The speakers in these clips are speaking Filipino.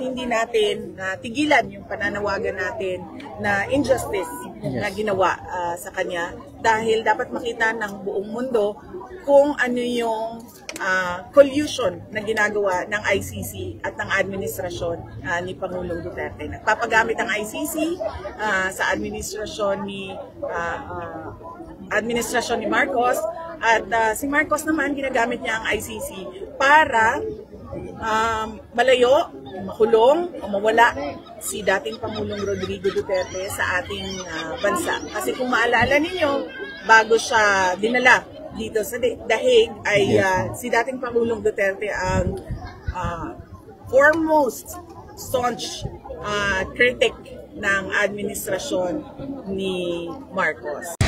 hindi natin tigilan yung pananawagan natin na injustice na ginawa sa kanya, dahil dapat makita ng buong mundo kung ano yung collusion na ginagawa ng ICC at ng administrasyon ni Pangulong Duterte. Nagpapagamit ang ICC sa administrasyon ni Marcos, at si Marcos naman ginagamit niya ang ICC para malayo, makulong o mawala si dating Pangulong Rodrigo Duterte sa ating bansa. Kasi kung maalala ninyo, bago siya dinala dito sa dahig ay si dating Pangulong Duterte ang foremost staunch critic ng administrasyon ni Marcos.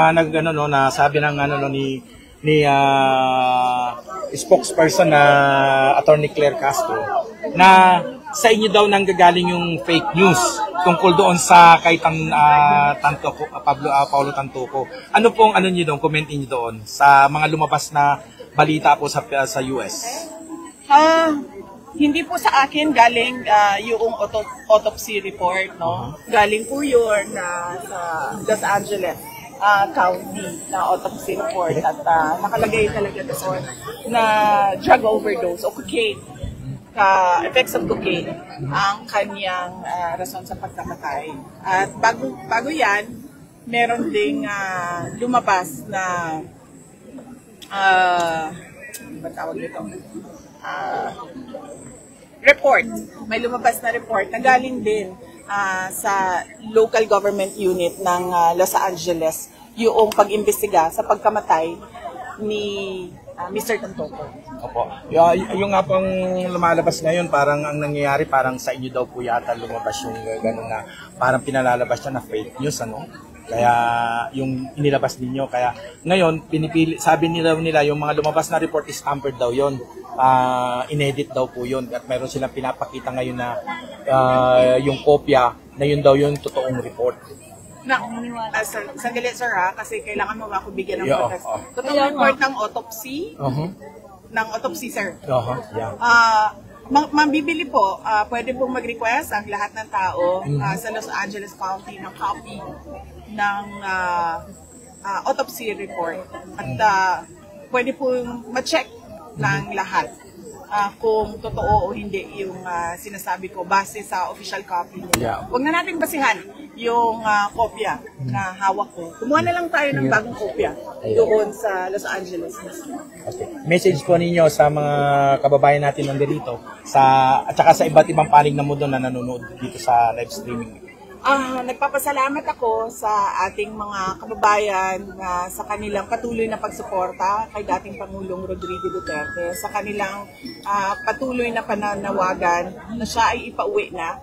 Nasabi ng ni spokesperson na Attorney Claire Castro na sa inyo daw nanggagaling yung fake news tungkol doon sa kay Paulo Tantuco. Ano pong niyo doon, comment niyo doon sa mga lumabas na balita po sa US? Hindi po sa akin galing yung autopsy report, no? Galing po yun sa Los Angeles County na autopsy report, at nakalagay talaga doon na drug overdose o cocaine, effects of cocaine ang kanyang rason sa pagkamatay. At bago yan, meron ding lumabas na ano ba tawag nito? Report. May lumabas na report na galing din sa local government unit ng Los Angeles yung pag-imbestiga sa pagkamatay ni Mr. Tantuco. Opo. Yung nga pong lumalabas ngayon, parang ang nangyayari, parang sa inyo daw po yata lumabas yung gano'n na parang pinalalabas siya na fake news, ano? Kaya yung inilabas ninyo, kaya ngayon sabi nila yung mga lumabas na report is tampered daw yon, inedit daw po yon, at mayroon silang pinapakita ngayon na yung kopya na yun daw yung totoong report. Sandali sir kasi kailangan mo ako bigyan ng context. Totoong report ng autopsy, ng autopsy sir. Mabibili po, pwede pong mag-request ang lahat ng tao sa Los Angeles County ng copy ng autopsy report, at pwede pong ma-check ng lahat kung totoo o hindi yung sinasabi ko base sa official copy. Huwag na natin basihan yung kopya na hawak ko. Kumuha na lang tayo ng bagong kopya doon sa Los Angeles. Okay. Message po ninyo sa mga kababayan natin nandito at saka sa iba't ibang panig ng mundo na nanonood dito sa live streaming. Nagpapasalamat ako sa ating mga kababayan sa kanilang patuloy na pagsuporta kay dating Pangulong Rodrigo Duterte, sa kanilang patuloy na pananawagan na siya ay ipauwi na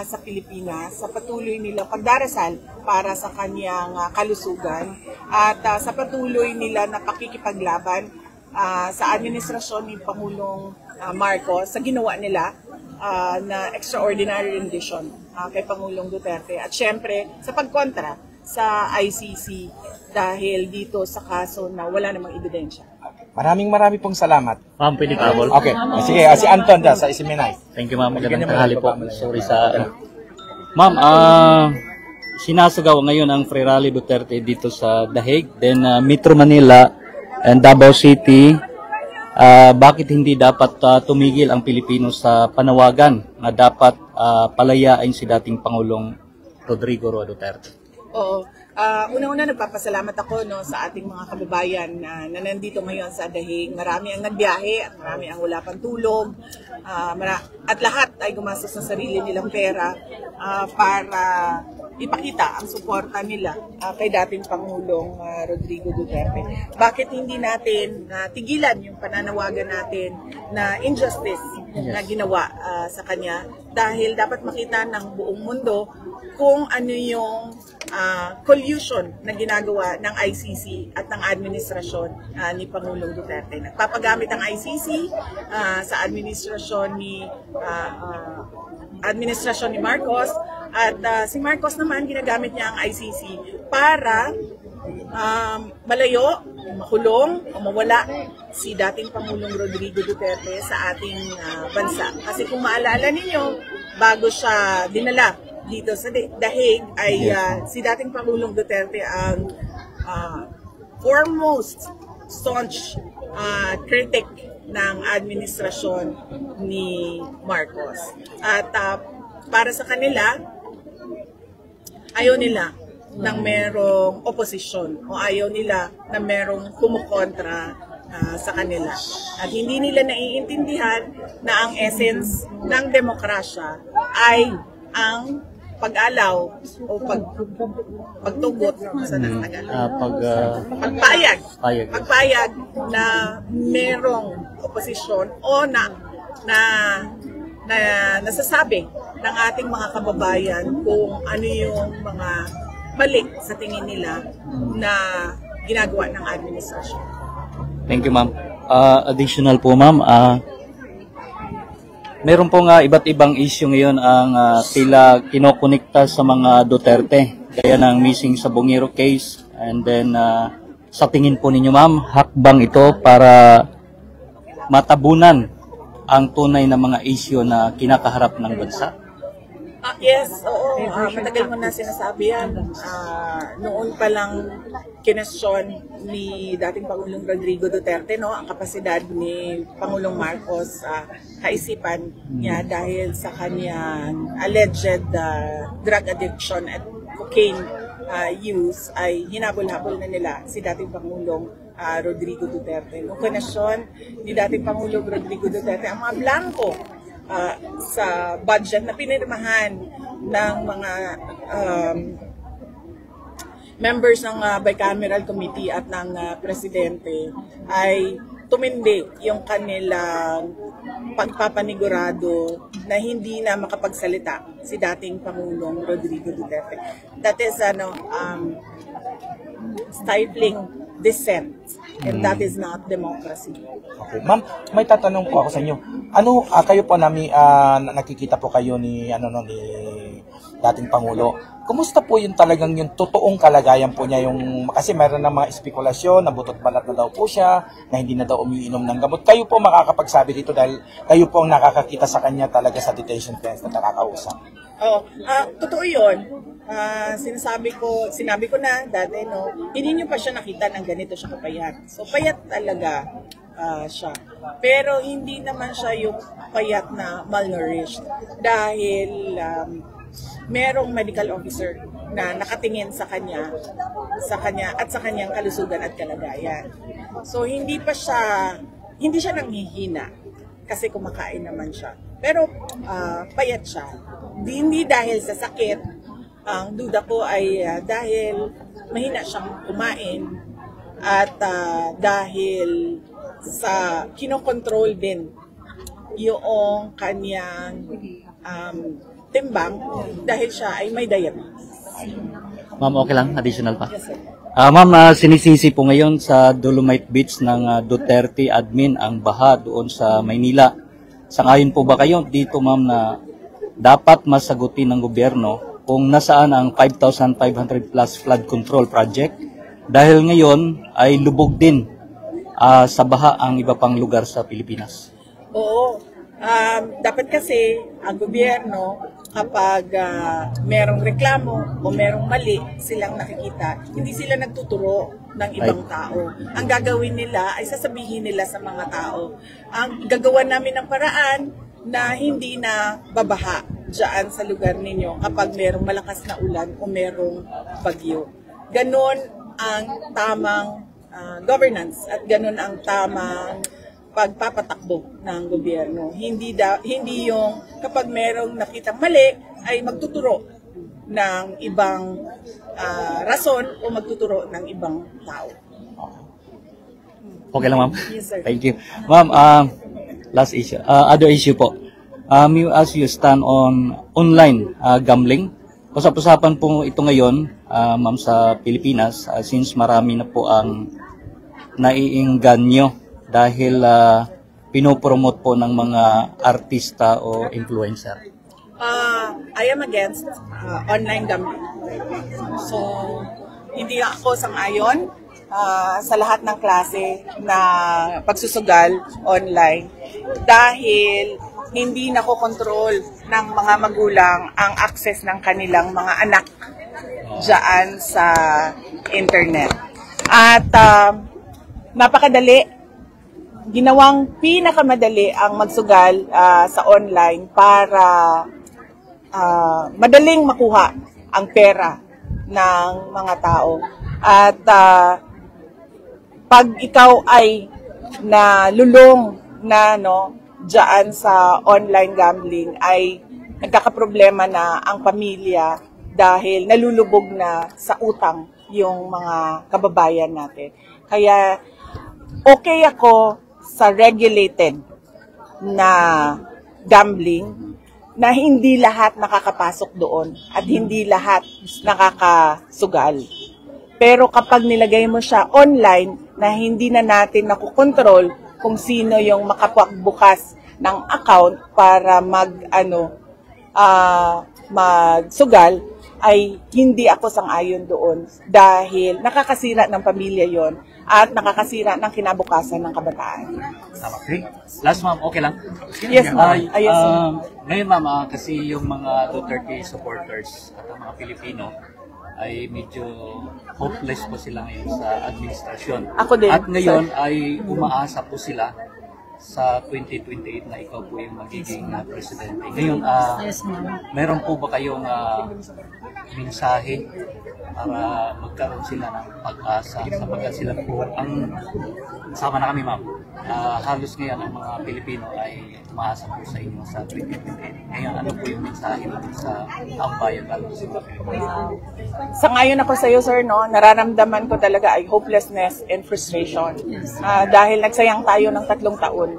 sa Pilipinas, sa patuloy nilang pagdarasal para sa kanyang kalusugan, at sa patuloy nila na pakikipaglaban sa administrasyon ni Pangulong Marcos sa ginawa nila na extraordinary rendition kay Pangulong Duterte, at syempre sa pagkontra sa ICC dahil dito sa kaso na wala namang ebidensya. Maraming pong salamat. Ma'am, pwede pa bol? Okay. Sige, si Anton sa Isimenay. Thank you ma'am, magandang tanghali po. Sorry sa Ma'am, sinasagawa ngayon ang Free Rally Duterte dito sa Dahig, then Metro Manila and Davao City. Bakit hindi dapat tumigil ang Pilipino sa panawagan na dapat palayain si dating Pangulong Rodrigo Roa Duterte? Oo. Una-una nagpapasalamat ako sa ating mga kababayan na nandito ngayon sa Dahig. Marami ang nagbiyahe at marami ang wala pang tulog. At lahat ay gumastos ng sarili nilang pera para ipakita ang suporta nila kay dating Pangulong Rodrigo Duterte. Bakit hindi natin tigilan yung pananawagan natin na injustice na ginawa sa kanya, dahil dapat makita ng buong mundo kung ano yung collusion na ginagawa ng ICC at ng administrasyon ni Pangulong Duterte. Nagpapagamit ang ICC sa administrasyon ni Marcos, at si Marcos naman ginagamit niya ang ICC para malayo, makulong o mawala si dating Pangulong Rodrigo Duterte sa ating bansa. Kasi kung maalala ninyo, bago siya dinala dito sa Dahig ay si dating Pangulong Duterte ang foremost staunch critic ng administrasyon ni Marcos. At para sa kanila, ayaw nila ng merong oposisyon o ayaw nila na merong kumukontra sa kanila. At hindi nila naiintindihan na ang essence ng demokrasya ay ang pag-alaw o pagtugot sa pagpayag na merong oposisyon o nasasabi ng ating mga kababayan kung ano yung mga mali sa tingin nila na ginagawa ng administrasyon. Thank you, ma'am. Additional po, ma'am, meron pong iba't ibang issue ngayon ang tila kinokonekta sa mga Duterte, gaya ng missing sa Bungiro case, and then sa tingin po ninyo, ma'am, hakbang ito para matabunan ang tunay na mga issue na kinakaharap ng bansa? Yes, oo. Matagal mo na sinasabi yan. Noon pa lang kinestyon ni dating Pangulong Rodrigo Duterte, no, ang kapasidad ni Pangulong Marcos kaisipan niya dahil sa kanyang alleged drug addiction at cocaine use ay hinabol-habol na nila si dating Pangulong Rodrigo Duterte. Noong kinestyon ni dating Pangulong Rodrigo Duterte ang mga blanco sa budget na pinirmahan ng mga members ng bicameral committee at ng presidente ay tumindi yung kanilang pagpapanigurado na hindi na makapagsalita si dating Pangulong Rodrigo Duterte. That is stifling dissent, and that is not democracy. Okay, ma'am, may tatanong po ako sa inyo. Ano kayo po nakikita po kayo ni ni dating Pangulo. Kumusta po yung talagang yung totoong kalagayan po niya, yung kasi mayroon na mga espekulasyon na butot balat na daw po siya, na hindi na daw umiinom ng gamot. Kayo po makakapagsabi dito dahil kayo po ang nakakakita sa kanya talaga sa detention fence na nakakausap. Totoo 'yon. Sinabi ko na dati, no, hindi niyo pa siya nakita ng ganito siya kapayat. So payat talaga siya. Pero hindi naman siya yung payat na malnourished dahil merong medical officer na nakatingin sa kanya at sa kanyang kalusugan at kalagayan. So hindi siya nanghihina kasi kumakain naman siya. Pero payat siya. Hindi dahil sa sakit. Ang duda ko ay dahil mahina siyang kumain at dahil sa kinokontrol din yung kanyang timbang dahil siya ay may diabetes. Ma'am, okay lang? Additional pa? Yes, sir. Ma'am, sinisisi po ngayon sa Dolomite Beach ng Duterte admin ang baha doon sa Maynila. Sangayon po ba kayo dito, ma'am, na dapat masagutin ng gobyerno kung nasaan ang 5,500 plus flood control project dahil ngayon ay lubog din sa baha ang iba pang lugar sa Pilipinas? Oo. Dapat kasi ang gobyerno kapag merong reklamo o merong mali silang nakikita, hindi sila nagtuturo ng ibang tao. Ang gagawin nila ay sasabihin nila sa mga tao, ang gagawa namin ng paraan na hindi na babaha dyan sa lugar ninyo kapag merong malakas na ulan o merong bagyo. Ganon ang tamang governance at ganon ang tamang pagpapatakbo ng gobyerno. Hindi yung kapag merong nakitang mali ay magtuturo ng ibang rason o magtuturo ng ibang tao. Okay lang, ma'am? Yes, sir. Thank you. Ma'am, last issue. Other issue po. As you stand on online gambling, usap-usapan po ito ngayon, ma'am, sa Pilipinas, since marami na po ang naiingganyo dahil pinopromote po ng mga artista o influencer. I am against online gambling. So, hindi ako sang-ayon sa lahat ng klase na pagsusugal online dahil hindi nakokontrol ng mga magulang ang access ng kanilang mga anak dyan sa internet. At napakadali, ginawang pinakamadali ang magsugal sa online para madaling makuha ang pera ng mga tao. At pag ikaw ay nalulong na dyan sa online gambling, ay nagkakaproblema na ang pamilya dahil nalulubog na sa utang yung mga kababayan natin. Kaya okay ako sa regulated na gambling na hindi lahat nakakapasok doon at hindi lahat nakakasugal. Pero kapag nilagay mo siya online na hindi na natin nakukontrol kung sino yung makapagbukas ng account para magsugal, ay hindi ako sang-ayon doon dahil nakakasira ng pamilya yon at nakakasira ng kinabukasan ng kabataan. Tama. Okay. Last ma'am, okay lang? Yes, ma'am. Yes, ma'am. Ngayon ma'am, kasi yung mga Duterte supporters at ang mga Pilipino ay medyo hopeless po sila ngayon sa administrasyon. Ako din. At ngayon ay umaasa po sila sa 2028 na ikaw po yung magiging presidente. Ngayon, meron po ba kayong mensahe para magkaroon sila ng pag-asa sapagkat sila po ang sama na kami ma'am. Halos ngayon ang mga Pilipino ay umaasa po sa inyo sa 2028. Ngayon, ano po yung mensahe sa ambayan lalo sa mga Pilipino? Sangayon ako sa iyo, sir, nararamdaman ko talaga ay hopelessness and frustration. Dahil nagsayang tayo ng 3 taon.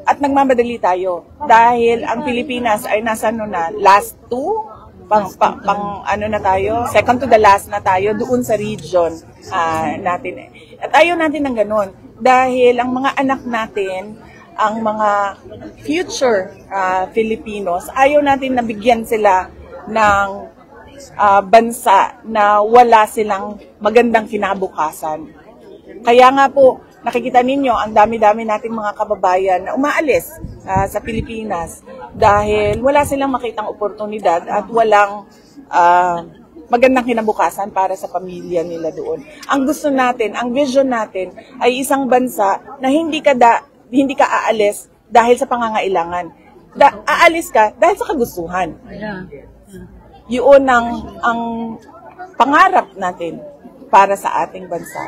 At nagmamadali tayo. Dahil ang Pilipinas ay nasa last 2? Na tayo? Second to the last na tayo doon sa region natin. At ayaw natin ng ganun. Dahil ang mga anak natin, ang mga future Filipinos, ayaw natin nabigyan sila ng bansa na wala silang magandang kinabukasan. Kaya nga po, nakikita ninyo, ang dami-dami nating mga kababayan na umaalis sa Pilipinas dahil wala silang makitang oportunidad at walang magandang kinabukasan para sa pamilya nila doon. Ang gusto natin, ang vision natin ay isang bansa na hindi ka aalis dahil sa pangangailangan. Aalis ka dahil sa kagustuhan. Yun ang pangarap natin para sa ating bansa.